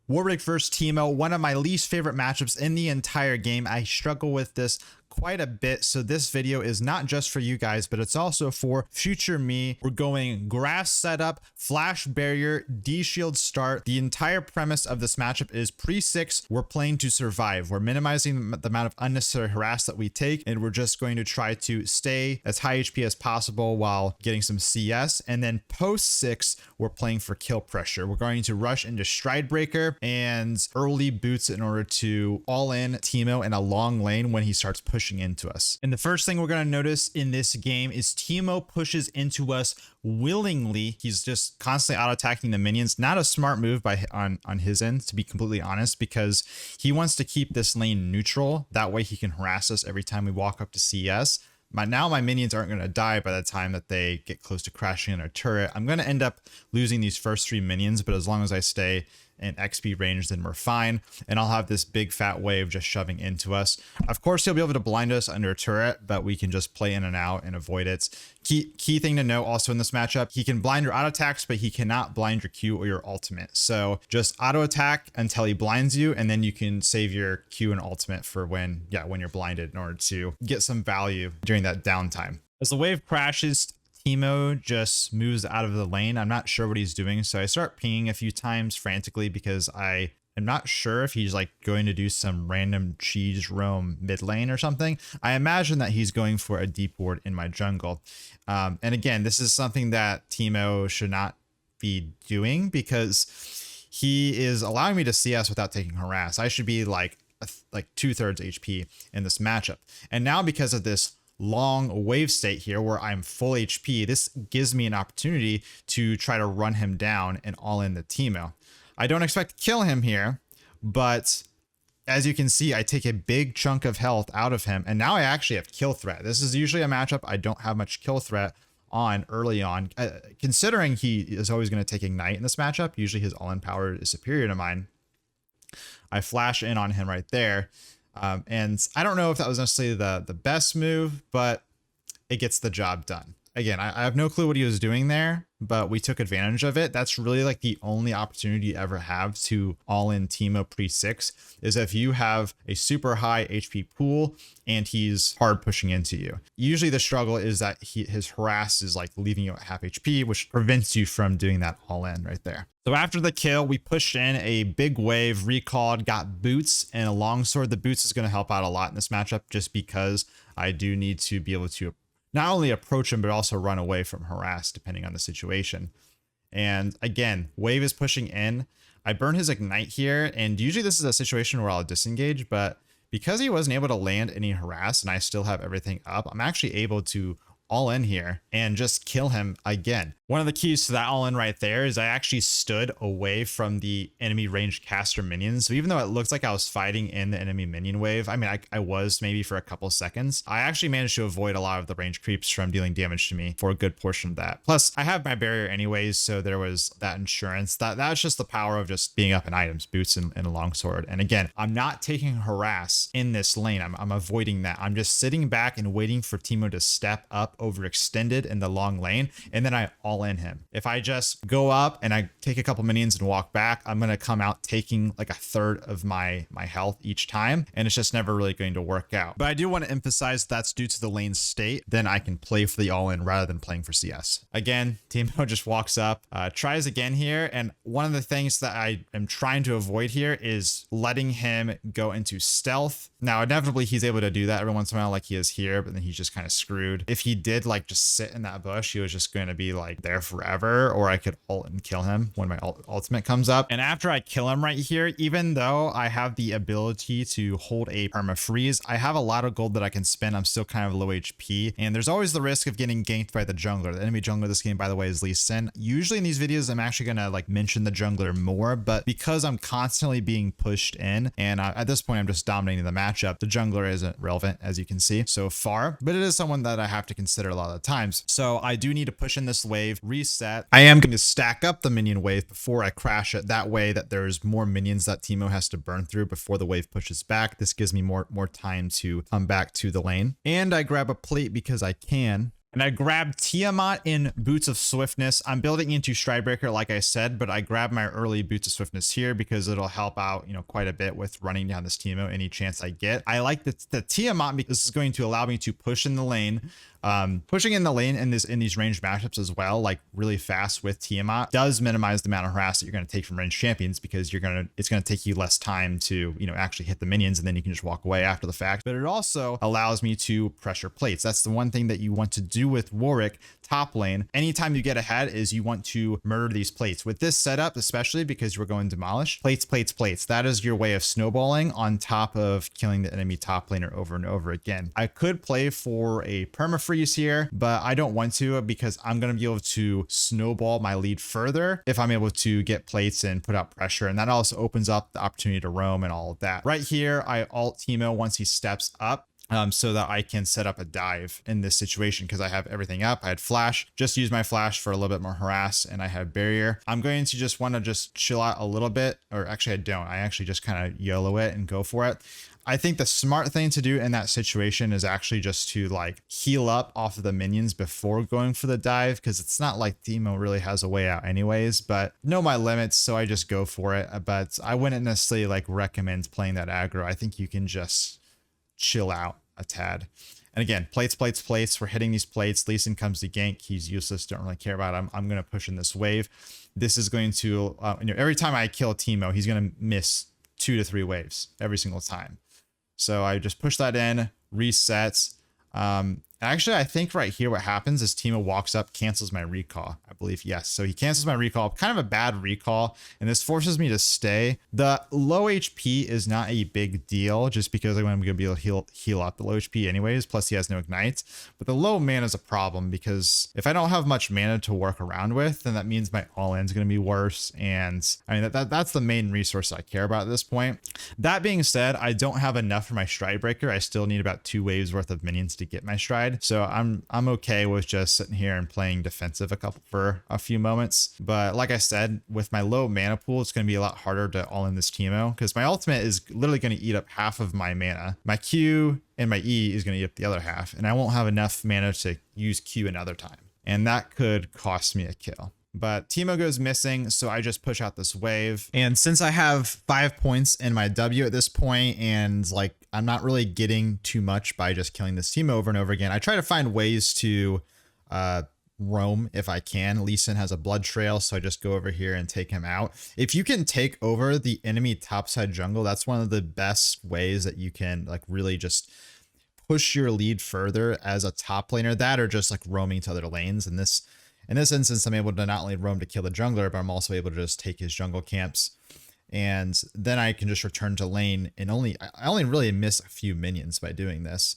Warwick versus Teemo, one of my least favorite matchups in the entire game. I struggle with this quite a bit, so this video is not just for you guys, but it's also for future me. We're going grass setup, flash barrier, D shield start. The entire premise of this matchup is pre-6, we're playing to survive. We're minimizing the amount of unnecessary harass that we take, and we're just going to try to stay as high HP as possible while getting some CS. And then post-6, we're playing for kill pressure. We're going to rush into stride breaker and early boots in order to all in Teemo in a long lane when he starts pushing into us. And the first thing we're going to notice in this game is Teemo pushes into us willingly. He's just constantly auto attacking the minions. Not a smart move on his end, to be completely honest, because he wants to keep this lane neutral. That way he can harass us every time we walk up to CS. Now my minions aren't going to die by the time that they get close to crashing in our turret. I'm going to end up losing these first 3 minions, but as long as I stay in XP range, then we're fine. And I'll have this big fat wave just shoving into us. Of course, he'll be able to blind us under a turret, but we can just play in and out and avoid it. Key thing to know also in this matchup, he can blind your auto attacks, but he cannot blind your Q or your ultimate. So just auto attack until he blinds you, and then you can save your Q and ultimate for when you're blinded in order to get some value during that downtime. As the wave crashes, Teemo just moves out of the lane. I'm not sure what he's doing, so I start pinging a few times frantically because I am not sure if he's like going to do some random cheese roam mid lane or something. I imagine that he's going for a deep ward in my jungle. And again, this is something that Teemo should not be doing because he is allowing me to CS without taking harass. I should be like 2/3 HP in this matchup. And now because of this long wave state here where I'm full HP, this gives me an opportunity to try to run him down and all in the Teemo. I don't expect to kill him here, but as you can see, I take a big chunk of health out of him, and now I actually have kill threat. This is usually a matchup I don't have much kill threat on early on, considering he is always going to take ignite in this matchup. Usually his all-in power is superior to mine. I flash in on him right there. And I don't know if that was necessarily the best move, but it gets the job done. Again, I have no clue what he was doing there, but we took advantage of it. That's really like the only opportunity you ever have to all in Teemo pre-6 is if you have a super high HP pool and he's hard pushing into you. Usually the struggle is that his harass is like leaving you at half HP, which prevents you from doing that all in right there. So after the kill, we pushed in a big wave, recalled, got boots and a longsword. The boots is going to help out a lot in this matchup just because I do need to be able to not only approach him, but also run away from harass depending on the situation. And again, wave is pushing in. I burn his ignite here. And usually this is a situation where I'll disengage, but because he wasn't able to land any harass and I still have everything up, I'm actually able to all in here and just kill him again. One of the keys to that all in right there is I actually stood away from the enemy ranged caster minions. So even though it looks like I was fighting in the enemy minion wave, I mean, I was maybe for a couple seconds, I actually managed to avoid a lot of the range creeps from dealing damage to me for a good portion of that. Plus I have my barrier anyways, so there was that insurance. That's just the power of just being up in items, boots and a longsword. And again, I'm not taking harass in this lane. I'm avoiding that. I'm just sitting back and waiting for Teemo to step up overextended in the long lane, and then I all in him. If I just go up and I take a couple minions and walk back, I'm going to come out taking like 1/3 of my health each time, and it's just never really going to work out. But I do want to emphasize that's due to the lane state. Then I can play for the all-in rather than playing for CS. Again, Teemo just walks up, tries again here, and one of the things that I am trying to avoid here is letting him go into stealth. Now, inevitably, he's able to do that every once in a while like he is here, but then he's just kind of screwed. If he did like just sit in that bush, he was just going to be like there forever, or I could ult and kill him when my ultimate comes up. And after I kill him right here, even though I have the ability to hold a perma freeze, I have a lot of gold that I can spend. I'm still kind of low HP, and there's always the risk of getting ganked by the jungler. The enemy jungler this game, by the way, is Lee Sin. Usually in these videos, I'm actually going to like mention the jungler more, but because I'm constantly being pushed in, and at this point I'm just dominating the matchup, the jungler isn't relevant, as you can see so far, but it is someone that I have to consider a lot of the times. So I do need to push in this wave, reset. I am going to stack up the minion wave before I crash it. That way that there's more minions that Teemo has to burn through before the wave pushes back. This gives me more time to come back to the lane. And I grab a plate because I can. And I grabbed Tiamat in Boots of Swiftness. I'm building into Stridebreaker like I said, but I grabbed my early Boots of Swiftness here because it'll help out, quite a bit with running down this Teemo any chance I get. I like the Tiamat because this is going to allow me to push in the lane. Pushing in the lane in these ranged matchups as well, like really fast with Tiamat, does minimize the amount of harass that you're going to take from ranged champions because it's going to take you less time to actually hit the minions, and then you can just walk away after the fact. But it also allows me to pressure plates. That's the one thing that you want to do with Warwick top lane. Anytime you get ahead is you want to murder these plates. With this setup, especially because we're going demolish, plates. That is your way of snowballing on top of killing the enemy top laner over and over again. I could play for a permafreeze here, but I don't want to because I'm going to be able to snowball my lead further if I'm able to get plates and put out pressure. And that also opens up the opportunity to roam and all of that. Right here, I ult Teemo once he steps up. So that I can set up a dive in this situation because I have everything up. I had flash, just use my flash for a little bit more harass, and I have barrier. I'm going to just want to just chill out a little bit, or actually I don't. I actually just kind of YOLO it and go for it. I think the smart thing to do in that situation is actually just to like heal up off of the minions before going for the dive, because it's not like Teemo really has a way out anyways, but know my limits, so I just go for it. But I wouldn't necessarily like recommend playing that aggro. I think you can just chill out a tad. And again, plates. We're hitting these plates. Lee Sin comes to gank. He's useless. Don't really care about him. I'm going to push in this wave. This is going to, every time I kill Teemo, he's going to miss 2 to 3 waves every single time. So I just push that in, resets. Actually, I think right here what happens is Teemo walks up, cancels my recall, I believe. Yes, so he cancels my recall, kind of a bad recall, and this forces me to stay. The low HP is not a big deal just because I'm going to be able to heal up the low HP anyways, plus he has no ignites. But the low mana is a problem because if I don't have much mana to work around with, then that means my all-in is going to be worse. And I mean, that's the main resource I care about at this point. That being said, I don't have enough for my Stridebreaker. I still need about 2 waves worth of minions to get my Stride. So I'm okay with just sitting here and playing defensive for a few moments. But like I said, with my low mana pool, it's going to be a lot harder to all in this Teemo because my ultimate is literally going to eat up half of my mana. My Q and my E is going to eat up the other half, and I won't have enough mana to use Q another time. And that could cost me a kill. But Teemo goes missing, so I just push out this wave. And since I have 5 points in my W at this point, and like I'm not really getting too much by just killing this Teemo over and over again, I try to find ways to roam if I can. Lee Sin has a blood trail, so I just go over here and take him out. If you can take over the enemy topside jungle, that's one of the best ways that you can like really just push your lead further as a top laner, that or just like roaming to other lanes. In this instance, I'm able to not only roam to kill the jungler, but I'm also able to just take his jungle camps. And then I can just return to lane and I only really miss a few minions by doing this.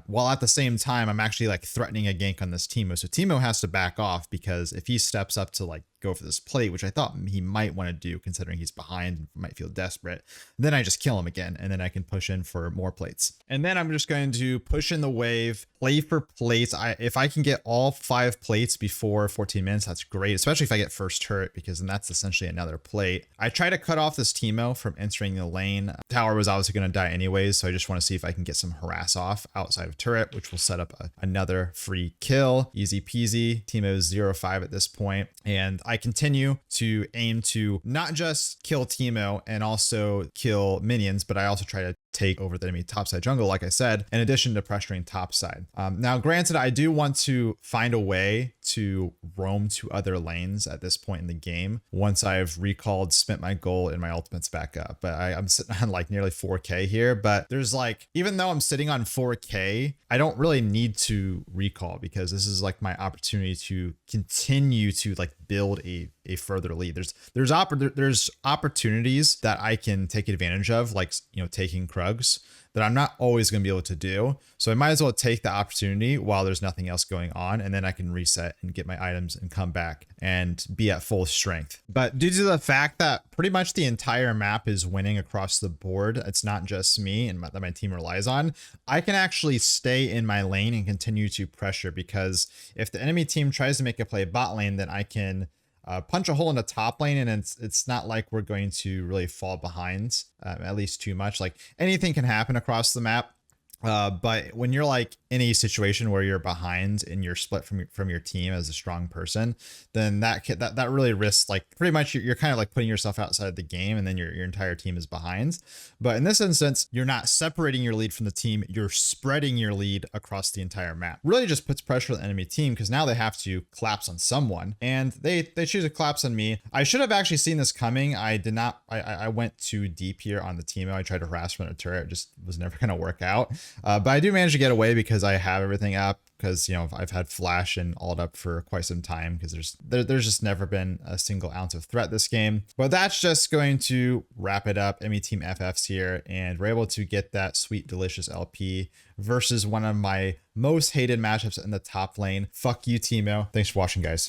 While at the same time, I'm actually like threatening a gank on this Teemo. So Teemo has to back off because if he steps up to like go for this plate, which I thought he might want to do considering he's behind and might feel desperate, then I just kill him again and then I can push in for more plates. And then I'm just going to push in the wave, play for plates. If I can get all 5 plates before 14 minutes, that's great, especially if I get first turret, because then that's essentially another plate. I try to cut off this Teemo from entering the lane. Tower was obviously going to die anyways, so I just want to see if I can get some harass off outside of turret, which will set up another free kill. Easy peasy. Teemo is 0-5 at this point, and I continue to aim to not just kill Teemo and also kill minions, but I also try to take over the enemy topside jungle, like I said, in addition to pressuring topside. Now, granted, I do want to find a way to roam to other lanes at this point in the game once I've recalled, spent my gold, and my ultimate's back up. But I'm sitting on like nearly 4K here, but there's like, even though I'm sitting on 4K, I don't really need to recall because this is like my opportunity to continue to like build a further lead. There's opportunities that I can take advantage of, like, taking Krugs, that I'm not always going to be able to do. So I might as well take the opportunity while there's nothing else going on, and then I can reset and get my items and come back and be at full strength. But due to the fact that pretty much the entire map is winning across the board, it's not just me and that my team relies on, I can actually stay in my lane and continue to pressure, because if the enemy team tries to make a play bot lane, then I can punch a hole in the top lane, and it's not like we're going to really fall behind, at least too much. Like, anything can happen across the map. But when you're like in a situation where you're behind and you're split from your team as a strong person, then that really risks like pretty much you're kind of like putting yourself outside the game, and then your entire team is behind. But in this instance, you're not separating your lead from the team, you're spreading your lead across the entire map. Really just puts pressure on the enemy team because now they have to collapse on someone, and they choose to collapse on me. I should have actually seen this coming. I did not. I went too deep here on the Teemo. I tried to harass from a turret. It just was never going to work out. But I do manage to get away because I have everything up, because, you know, I've had flash and ult up for quite some time, because there's just never been a single ounce of threat this game. But that's just going to wrap it up. ME Team FF's here, and we're able to get that sweet delicious LP versus one of my most hated matchups in the top lane. Fuck you, Teemo. Thanks for watching, guys.